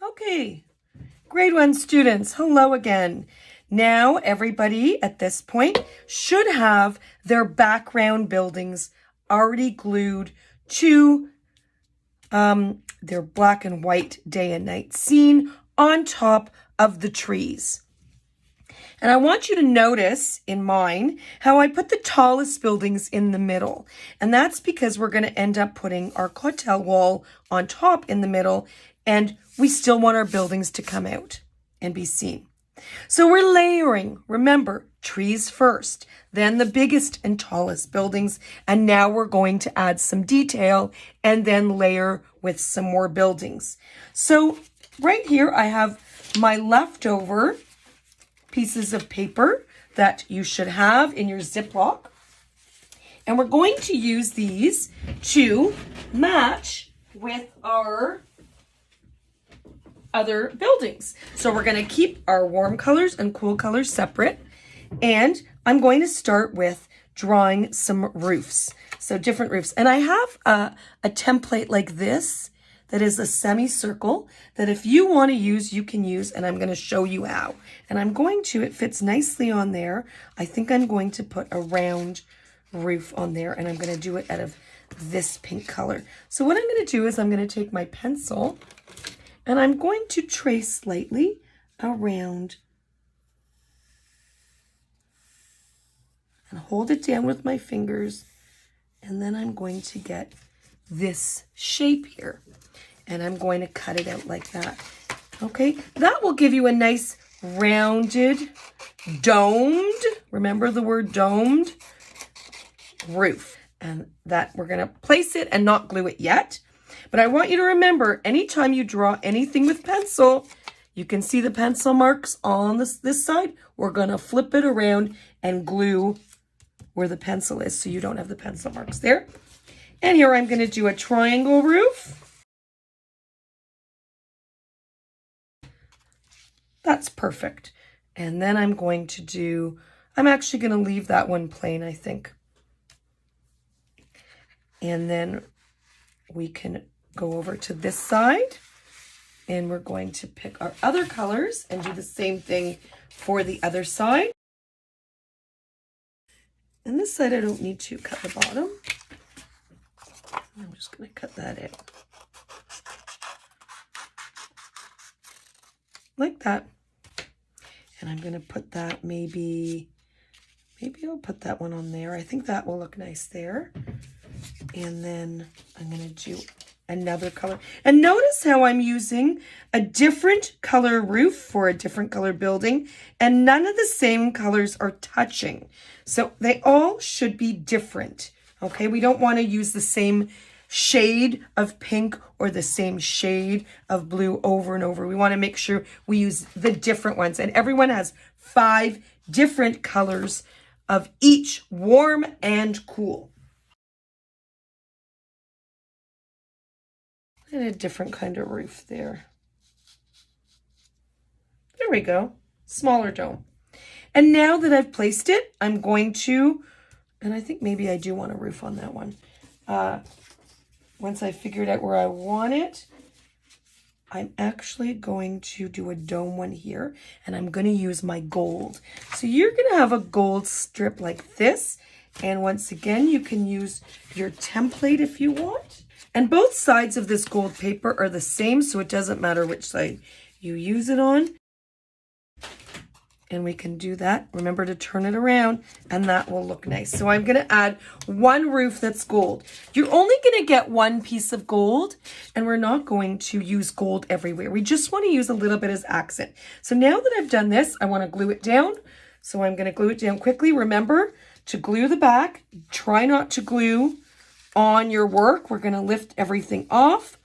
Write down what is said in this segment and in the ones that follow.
Okay, grade 1 students, hello again. Now everybody at this point should have their background buildings already glued to their black and white day and night scene on top of the trees. And I want you to notice in mine how I put the tallest buildings in the middle. And that's because we're going to end up putting our cotel wall on top in the middle, and we still want our buildings to come out and be seen. So we're layering, remember, trees first, then the biggest and tallest buildings, and now we're going to add some detail and then layer with some more buildings. So right here I have my leftover pieces of paper that you should have in your Ziploc. And we're going to use these to match with our other buildings. So we're going to keep our warm colors and cool colors separate. And I'm going to start with drawing some roofs. So different roofs. And I have a template like this that is a semicircle that if you want to use, you can use, and I'm going to show you how. And I'm going to, it fits nicely on there. I think I'm going to put a round roof on there, and I'm going to do it out of this pink color. So what I'm going to do is I'm going to take my pencil and I'm going to trace slightly around and hold it down with my fingers. And then I'm going to get this shape here. And I'm going to cut it out like that. Okay, that will give you a nice rounded, domed, remember the word domed, roof. And that we're going to place it and not glue it yet. But I want you to remember, anytime you draw anything with pencil, you can see the pencil marks on this side. We're going to flip it around and glue where the pencil is so you don't have the pencil marks there. And here I'm going to do a triangle roof. That's perfect. And then I'm going to do, I'm actually going to leave that one plain, I think. And then we can go over to this side and we're going to pick our other colors and do the same thing for the other side. And this side I don't need to cut the bottom. I'm just going to cut that out. Like that. And I'm going to put that maybe I'll put that one on there. I think that will look nice there. And then I'm going to do another color. And notice how I'm using a different color roof for a different color building, and none of the same colors are touching. So they all should be different. Okay, we don't want to use the same shade of pink or the same shade of blue over and over. We want to make sure we use the different ones. And everyone has 5 different colors of each, warm and cool. And a different kind of roof there. There we go. Smaller dome. And now that I've placed it, I'm going to, and I think maybe I do want a roof on that one. Once I figured out where I want it, I'm actually going to do a dome one here, and I'm going to use my gold. So you're going to have a gold strip like this. And once again, you can use your template if you want. And both sides of this gold paper are the same, so it doesn't matter which side you use it on. And we can do that. Remember to turn it around, and that will look nice. So I'm going to add one roof that's gold. You're only going to get one piece of gold, and we're not going to use gold everywhere. We just want to use a little bit as accent. So now that I've done this, I want to glue it down. So I'm going to glue it down quickly. Remember to glue the back. Try not to glue on your work. We're going to lift everything off,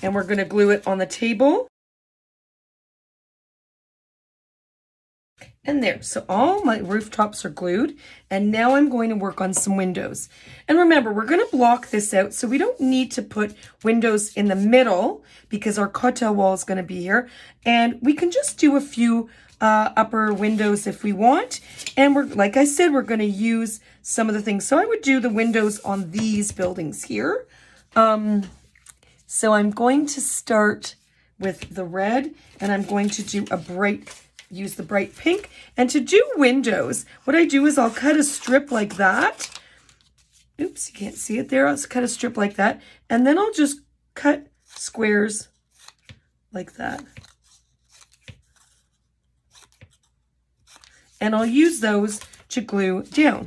and we're going to glue it on the table. And there, so all my rooftops are glued, and now I'm going to work on some windows. And remember, we're going to block this out, so we don't need to put windows in the middle because our cotel wall is going to be here. And we can just do a few upper windows if we want. And we're, like I said, we're going to use some of the things. So I would do the windows on these buildings here. So I'm going to start with the red, and I'm going to do use the bright pink. And to do windows, what I do is I'll cut a strip like that. Oops, you can't see it there. I'll cut a strip like that, and then I'll just cut squares like that. And I'll use those to glue down.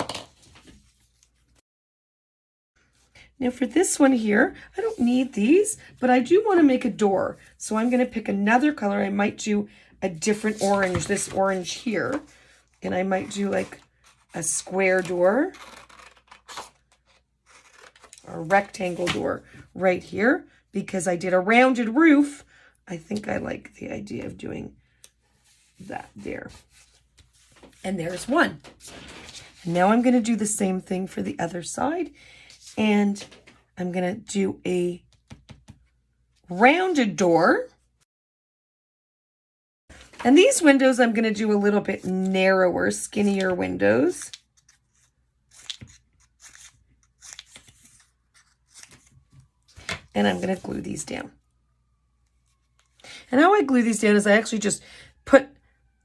Now for this one here, I don't need these, but I do want to make a door. So I'm going to pick another color. I might do a different orange, this orange here. And I might do like a square door or a rectangle door right here, because I did a rounded roof. I think I like the idea of doing that there. And there's one. And now I'm going to do the same thing for the other side. And I'm going to do a rounded door. And these windows, I'm going to do a little bit narrower, skinnier windows. And I'm going to glue these down. And how I glue these down is I actually just put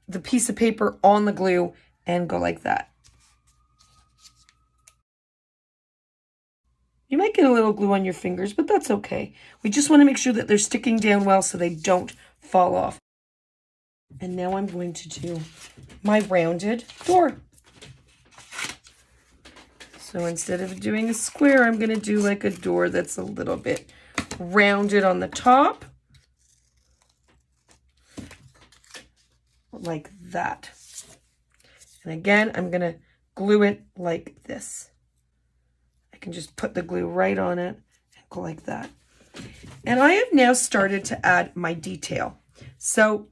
the piece of paper on the glue and go like that. You might get a little glue on your fingers, but that's okay. We just want to make sure that they're sticking down well so they don't fall off. And now I'm going to do my rounded door. So instead of doing a square, I'm going to do like a door that's a little bit rounded on the top. Like that. And again, I'm going to glue it like this. I can just put the glue right on it and go like that. And I have now started to add my detail. So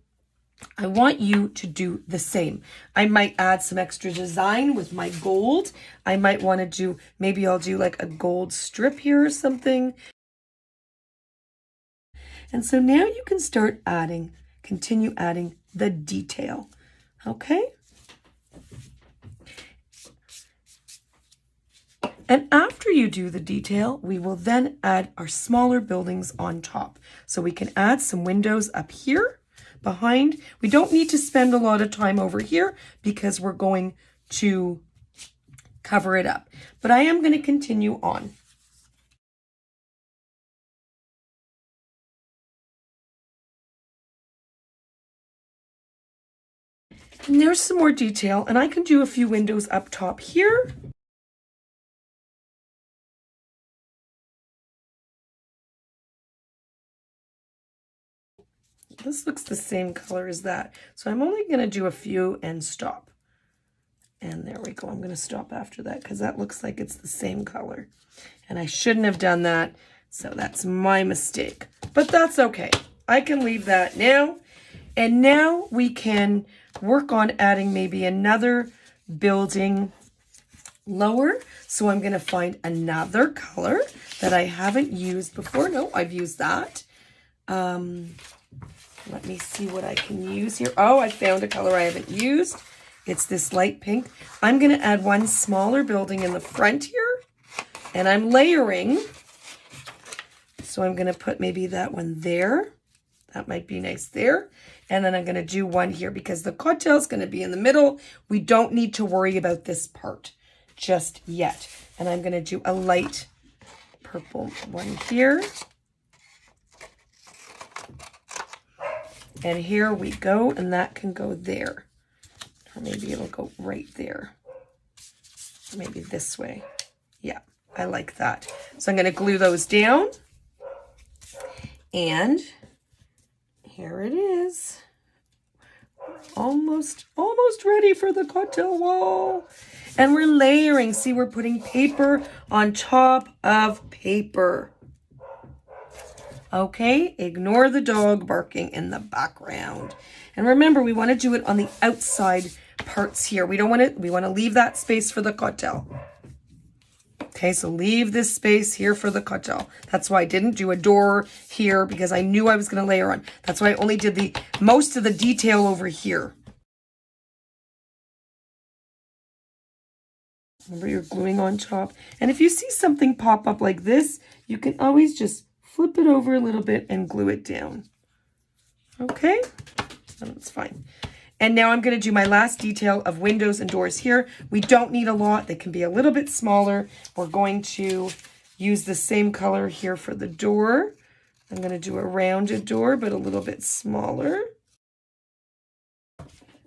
I want you to do the same. I might add some extra design with my gold. I might want to do, maybe I'll do like a gold strip here or something. And so now you can start adding, continue adding the detail. Okay? And after you do the detail, we will then add our smaller buildings on top. So we can add some windows up here behind. We don't need to spend a lot of time over here because we're going to cover it up. But I am going to continue on. And there's some more detail, and I can do a few windows up top here. This looks the same color as that. So I'm only going to do a few and stop. And there we go. I'm going to stop after that because that looks like it's the same color. And I shouldn't have done that. So that's my mistake. But that's okay. I can leave that now. And now we can work on adding maybe another building lower. So I'm going to find another color that I haven't used before. No, I've used that. Let me see what I can use here. Oh, I found a color I haven't used. It's this light pink. I'm going to add one smaller building in the front here. And I'm layering. So I'm going to put maybe that one there. That might be nice there. And then I'm going to do one here because the cocktail is going to be in the middle. We don't need to worry about this part just yet. And I'm going to do a light purple one here. And here we go, and that can go there. Or maybe it'll go right there. Or maybe this way. Yeah, I like that. So I'm going to glue those down. And here it is. Almost ready for the cocktail wall. And we're layering. See, we're putting paper on top of paper. Okay, ignore the dog barking in the background. And remember, we want to do it on the outside parts here. We want to leave that space for the cocktail. Okay, so leave this space here for the cocktail. That's why I didn't do a door here because I knew I was going to layer on. That's why I only did the most of the detail over here. Remember, you're gluing on top. And if you see something pop up like this, you can always just flip it over a little bit and glue it down. Okay, that's fine. And now I'm going to do my last detail of windows and doors here. We don't need a lot. They can be a little bit smaller. We're going to use the same color here for the door. I'm going to do a rounded door, but a little bit smaller.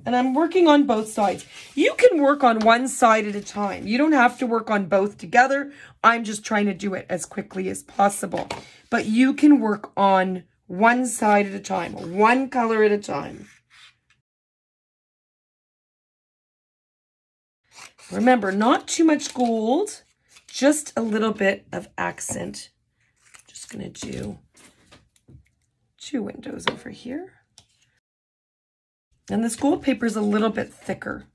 And I'm working on both sides. You can work on one side at a time. You don't have to work on both together. I'm just trying to do it as quickly as possible. But you can work on one side at a time, one color at a time. Remember, not too much gold, just a little bit of accent. Just going to do 2 windows over here. And this gold paper is a little bit thicker.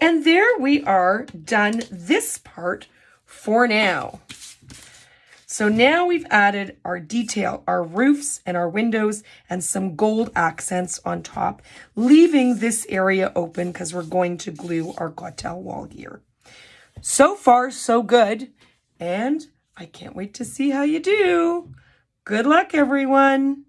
And there we are, done this part for now. So now we've added our detail, our roofs and our windows and some gold accents on top, leaving this area open because we're going to glue our cotel wall here. So far, so good. And I can't wait to see how you do. Good luck, everyone.